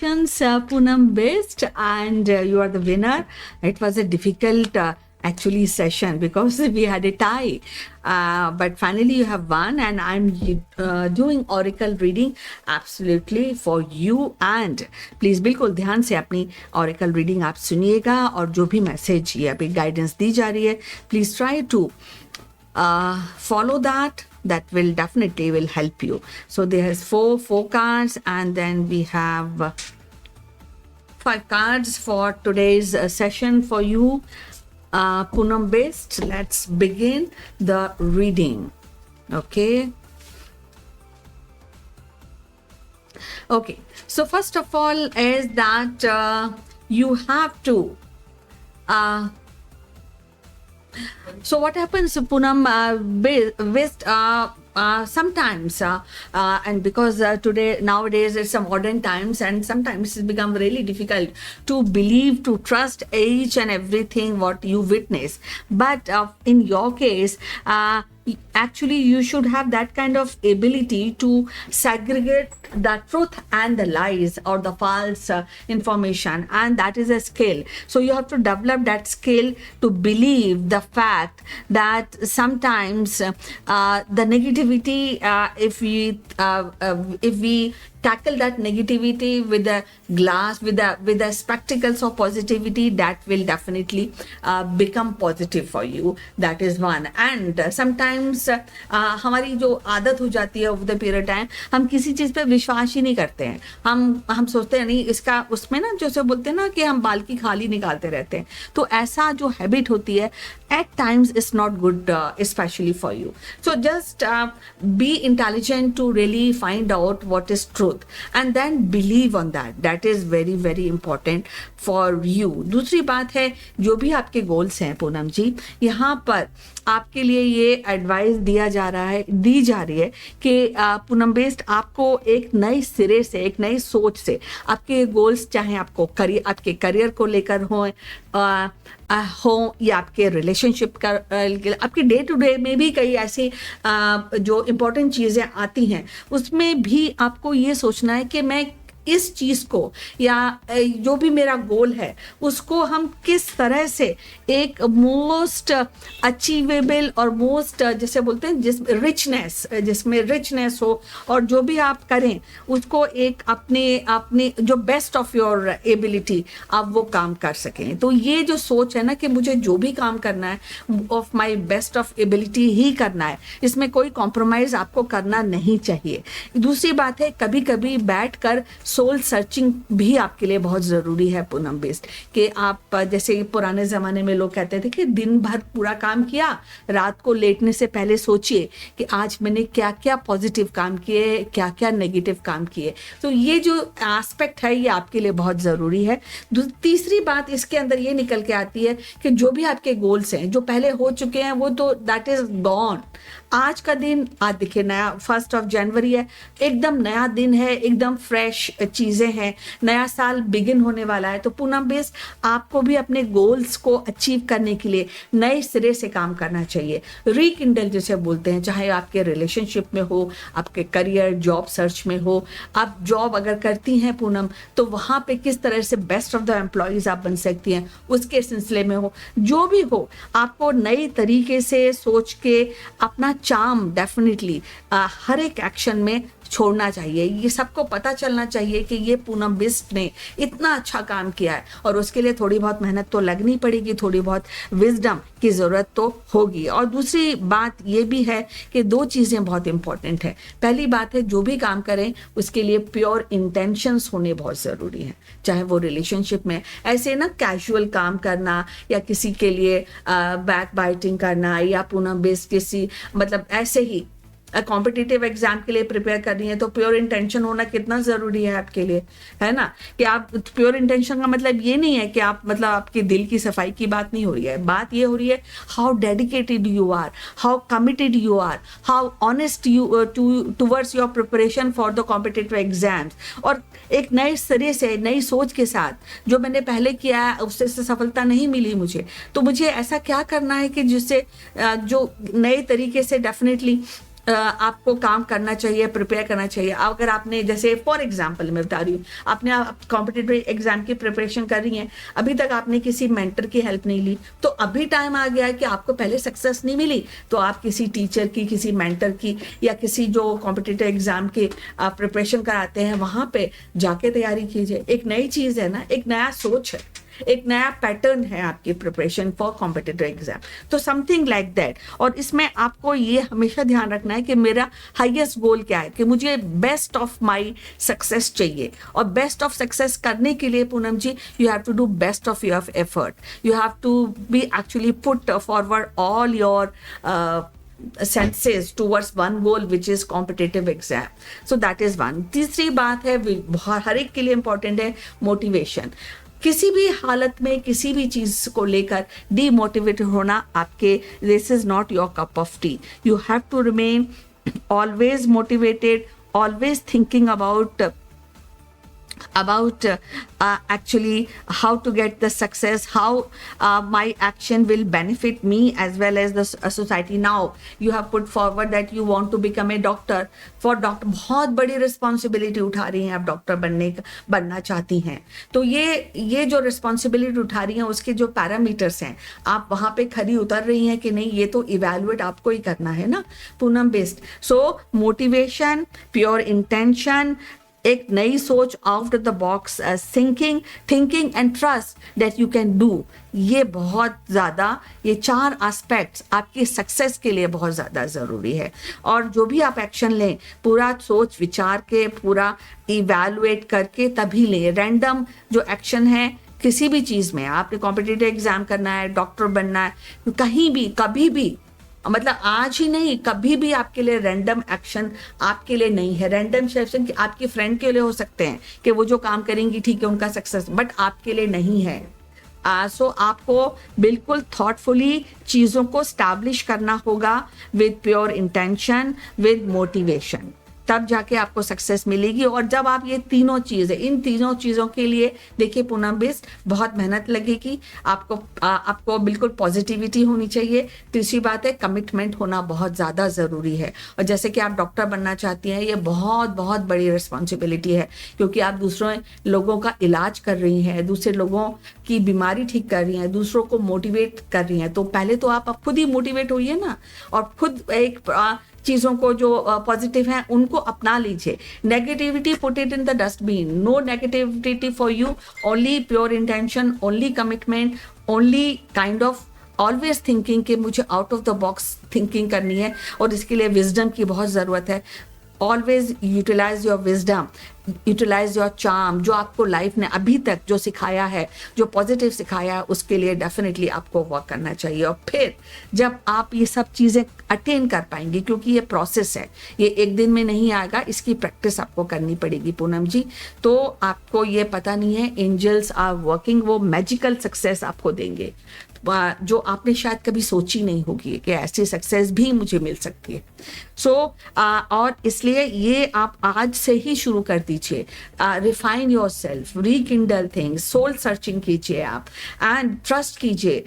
Congratulations, Poonam Best, and you are the winner. It was a difficult actually session because we had a tie, but finally you have won, and I'm doing oracle reading absolutely for you. And please बिल्कुल ध्यान से अपनी oracle reading आप सुनिएगा, और जो भी message या भी गाइडेंस दी जा रही है, please try to follow that. That will definitely will help you. So there's four cards, and then we have 5 cards for today's session for you, Poonam Best. Let's begin the reading. Okay. So first of all is that you have to so what happens, Poonam Best, sometimes and because nowadays it's some modern times, and sometimes it's become really difficult to believe, to trust each and everything what you witness. But in your case, actually you should have that kind of ability to segregate the truth and the lies or the false information, and that is a skill. So you have to develop that skill to believe the fact that sometimes the negativity, if we tackle that negativity with a glass, with the spectacles of positivity, that will definitely become positive for you. That is one. And sometimes हमारी जो आदत हो जाती है over the period of time, हम किसी चीज़ पे विश्वास ही नहीं करते हैं. हम सोचते हैं नहीं, इसका उसमें ना जैसे बोलते हैं ना कि हम बाल की खाली निकालते रहते हैं. तो ऐसा जो हैबिट होती है, at times it's not good, especially for you. So just be intelligent to really find out what is truth, and then believe on that. That is very very important for you. दूसरी बात है, जो भी आपके goals हैं पूनम जी, यहाँ पर आपके लिए ये एडवाइस दी जा रही है कि पूनम बेस्ट, आपको एक नए सिरे से, एक नई सोच से आपके गोल्स, चाहे आपको आपके करियर को लेकर हो या आपके रिलेशनशिप का, आपके डे टू डे में भी कई ऐसी जो इम्पोर्टेंट चीज़ें आती हैं, उसमें भी आपको ये सोचना है कि मैं इस चीज़ को या जो भी मेरा गोल है उसको हम किस तरह से एक मोस्ट अचीवेबल और मोस्ट, जैसे बोलते हैं जिसमें रिचनेस हो, और जो भी आप करें उसको एक अपने जो बेस्ट ऑफ योर एबिलिटी आप वो काम कर सकें. तो ये जो सोच है ना कि मुझे जो भी काम करना है of my best of ability ही करना है, इसमें कोई कॉम्प्रोमाइज़ आपको करना नहीं चाहिए. दूसरी बात है, कभी कभी बैठ कर सोल सर्चिंग भी आपके लिए बहुत ज़रूरी है पूनम बेस्ट, कि आप जैसे पुराने ज़माने में लोग कहते थे कि दिन भर पूरा काम किया, रात को लेटने से पहले सोचिए कि आज मैंने क्या क्या पॉजिटिव काम किए, क्या क्या नेगेटिव काम किए. तो ये जो एस्पेक्ट है ये आपके लिए बहुत ज़रूरी है. तीसरी बात इसके अंदर ये निकल के आती है कि जो भी आपके गोल्स हैं जो पहले हो चुके हैं वो तो दैट इज़ गॉन. आज का दिन, आज देखिए नया 1 जनवरी है, एकदम नया दिन है, एकदम फ्रेश चीज़ें हैं, नया साल बिगिन होने वाला है. तो पूनम बेस्ट, आपको भी अपने गोल्स को अचीव करने के लिए नए सिरे से काम करना चाहिए. रीकिंडल जिसे बोलते हैं, चाहे आपके रिलेशनशिप में हो, आपके करियर जॉब सर्च में हो, आप जॉब अगर करती हैं पूनम, तो वहाँ पे किस तरह से बेस्ट ऑफ द एम्प्लॉयज़ आप बन सकती हैं, उसके सिलसिले में हो, जो भी हो, आपको नए तरीके से सोच के अपना चार्म डेफिनेटली हर एक एक्शन में छोड़ना चाहिए. ये सबको पता चलना चाहिए कि ये पूनम बेस्ट ने इतना अच्छा काम किया है, और उसके लिए थोड़ी बहुत मेहनत तो लगनी पड़ेगी, थोड़ी बहुत विजडम की ज़रूरत तो होगी. और दूसरी बात ये भी है कि 2 चीज़ें बहुत इंपॉर्टेंट है. पहली बात है, जो भी काम करें उसके लिए प्योर इंटेंशंस होने बहुत ज़रूरी हैं, चाहे वो रिलेशनशिप में ऐसे ना कैजुअल काम करना, या किसी के लिए बैक बाइटिंग करना, या पूनम बेस्ट किसी मतलब ऐसे ही कॉम्पिटिटिव एग्जाम के लिए प्रिपेयर करनी है, तो प्योर इंटेंशन होना कितना ज़रूरी है आपके लिए, है ना. कि आप प्योर इंटेंशन का मतलब ये नहीं है कि आप मतलब आपके दिल की सफाई की बात नहीं हो रही है. बात ये हो रही है how dedicated you are, how committed you are, how honest you towards your preparation for the competitive exams. और एक नए सिरे से, नई सोच के साथ, जो मैंने पहले किया है उससे सफलता नहीं मिली मुझे, तो मुझे ऐसा क्या करना है कि जिससे जो नए तरीके से डेफिनेटली आपको काम करना चाहिए, प्रिपेयर करना चाहिए। अगर आपने जैसे फॉर एग्जांपल मैं बता रही हूँ, आपने कॉम्पिटिटिव एग्जाम की प्रिपरेशन कर रही हैं, अभी तक आपने किसी मेंटर की हेल्प नहीं ली, तो अभी टाइम आ गया है कि आपको पहले सक्सेस नहीं मिली तो आप किसी टीचर की, किसी मेंटर की, या किसी जो कॉम्पिटिटिव एग्जाम के प्रिपरेशन कराते हैं वहाँ पे जाके तैयारी कीजिए। एक नई चीज़ है ना, एक नया सोच है, एक नया पैटर्न है आपकी प्रिपरेशन फॉर कॉम्पिटिटिव एग्जाम, तो समथिंग लाइक दैट। और इसमें आपको ये हमेशा ध्यान रखना है कि मेरा हाईएस्ट गोल क्या है, कि मुझे बेस्ट ऑफ माय सक्सेस चाहिए। और बेस्ट ऑफ सक्सेस करने के लिए Poonam ji, you have to do best of your effort, you have to be actually put forward all your senses towards one goal which is competitive exam. So that is one. तीसरी बात है, हर एक के लिए important है, मोटिवेशन। किसी भी हालत में किसी भी चीज को लेकर डीमोटिवेटेड होना आपके, this is not your cup of tea. You have to remain always motivated, always thinking about actually how to get the success, how my action will benefit me as well as the society. Now you have put forward that you want to become a doctor. For doctor बहुत बड़ी responsibility उठा रही हैं आप, doctor बनना चाहती हैं, तो ये जो रिस्पॉन्सिबिलिटी उठा रही हैं उसके जो पैरामीटर्स हैं, आप वहाँ पे खरी उतर रही हैं कि नहीं, ये तो इवेलुएट आपको ही करना है ना पूनम बेस्ट। सो मोटिवेशन, प्योर इंटेंशन, एक नई सोच, out of the box thinking and trust that you can do, ये बहुत ज़्यादा, ये 4 एस्पेक्ट्स आपकी सक्सेस के लिए बहुत ज़्यादा ज़रूरी है। और जो भी आप एक्शन लें, पूरा सोच विचार के, पूरा इवैल्यूएट करके तभी लें। रैंडम जो एक्शन है किसी भी चीज़ में, आपने कॉम्पिटिटिव एग्जाम करना है, डॉक्टर बनना है, कहीं भी कभी भी, मतलब आज ही नहीं, कभी भी आपके लिए रैंडम एक्शन आपके लिए नहीं है। रैंडम एक्शन आपकी फ्रेंड के लिए हो सकते हैं कि वो जो काम करेंगी ठीक है उनका सक्सेस, बट आपके लिए नहीं है। सो आपको बिल्कुल थॉटफुली चीज़ों को स्टैब्लिश करना होगा with pure intention, with motivation, तब जाके आपको सक्सेस मिलेगी। और जब आप ये तीनों चीज़ें, इन तीनों चीज़ों के लिए देखिए पूनम बेस्ट, बहुत मेहनत लगेगी आपको बिल्कुल पॉजिटिविटी होनी चाहिए। तीसरी बात है, कमिटमेंट होना बहुत ज़्यादा ज़रूरी है। और जैसे कि आप डॉक्टर बनना चाहती हैं, ये बहुत बहुत बड़ी रिस्पॉन्सिबिलिटी है, क्योंकि आप दूसरों लोगों का इलाज कर रही हैं, दूसरे लोगों की बीमारी ठीक कर रही हैं, दूसरों को मोटिवेट कर रही हैं। तो पहले तो आप खुद ही मोटिवेट होइए ना, और खुद एक चीज़ों को जो पॉजिटिव हैं उनको अपना लीजिए। Negativity put it in the dustbin, no negativity for you, only pure intention, only commitment, only kind of always thinking कि मुझे out of the box thinking करनी है, और इसके लिए विजडम की बहुत ज़रूरत है। Always utilize your wisdom, utilize your charm, जो आपको लाइफ ने अभी तक जो सिखाया है, जो पॉजिटिव सिखाया है, उसके लिए डेफिनेटली आपको वर्क करना चाहिए। और फिर जब आप ये सब चीज़ें अटेन कर पाएंगे, क्योंकि ये प्रोसेस है, ये एक दिन में नहीं आएगा, इसकी प्रैक्टिस आपको करनी पड़ेगी पूनम जी। तो आपको ये पता नहीं है, एंजल्स आर वर्किंग, वो मैजिकल सक्सेस आपको देंगे जो आपने शायद कभी सोची नहीं होगी कि ऐसी सक्सेस भी मुझे मिल सकती है। सो और इसलिए ये आप आज से ही शुरू कर दीजिए। Refine yourself, rekindle things, soul searching कीजिए आप, एंड ट्रस्ट कीजिए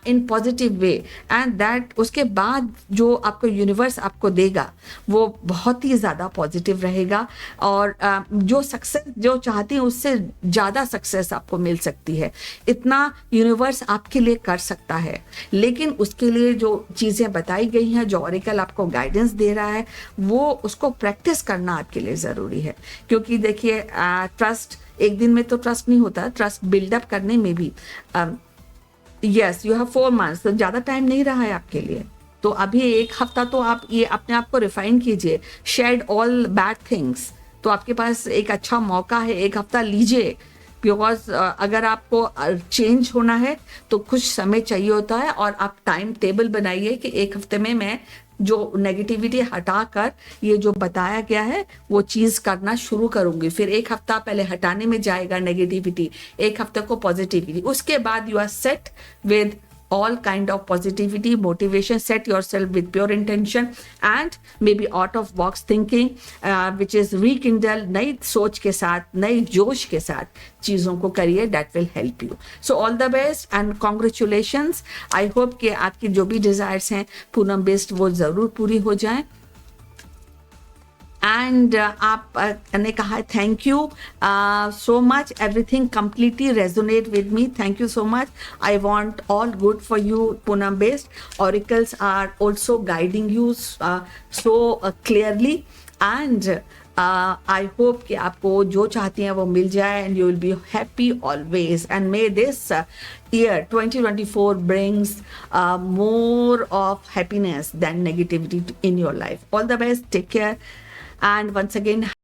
in positive way, and that उसके बाद जो आपको यूनिवर्स आपको देगा वो बहुत ही ज़्यादा पॉजिटिव रहेगा, और जो सक्सेस जो चाहती हैं उससे ज़्यादा सक्सेस आपको मिल सकती है। इतना यूनिवर्स आपके लिए कर सकता है, लेकिन उसके लिए जो चीज़ें बताई गई हैं, जो ऑरेकल आपको गाइडेंस दे रहा है, वो उसको प्रैक्टिस करना आपके लिए ज़रूरी है। क्योंकि देखिए ट्रस्ट एक दिन में तो ट्रस्ट नहीं होता, ट्रस्ट बिल्डअप करने में भी यस यू हैव 4 months, तो ज़्यादा टाइम नहीं रहा है आपके लिए। तो अभी 1 हफ्ता तो आप ये अपने आप को रिफाइन कीजिए, शेड ऑल बैड थिंग्स, तो आपके पास एक अच्छा मौका है, 1 हफ्ता लीजिए। बिकॉज अगर आपको चेंज होना है तो कुछ समय चाहिए होता है, और आप टाइम टेबल बनाइए कि 1 हफ्ते में मैं जो नेगेटिविटी हटाकर ये जो बताया गया है वो चीज़ करना शुरू करूँगी। फिर 1 हफ्ता पहले हटाने में जाएगा नेगेटिविटी, 1 हफ्ते को पॉजिटिविटी, उसके बाद you are set with all kind of positivity, motivation. Set yourself with pure intention and maybe out of box thinking, which is rekindle, नई सोच के साथ, नई जोश के साथ चीज़ों को करिए, that will help you. So all the best and congratulations. I hope कि आपकी जो भी desires हैं पूनम बेस्ट वो ज़रूर पूरी हो जाएं। एंड आप ने कहा thank you so much, everything completely resonate with me, thank you so much, I want all good for you Poonam based, oracles are also guiding you so clearly, and I hope कि आपको जो चाहती हैं वो मिल जाए, and you will be happy always, and may this year 2024 brings more of happiness than negativity in your life. All the best, take care, and once again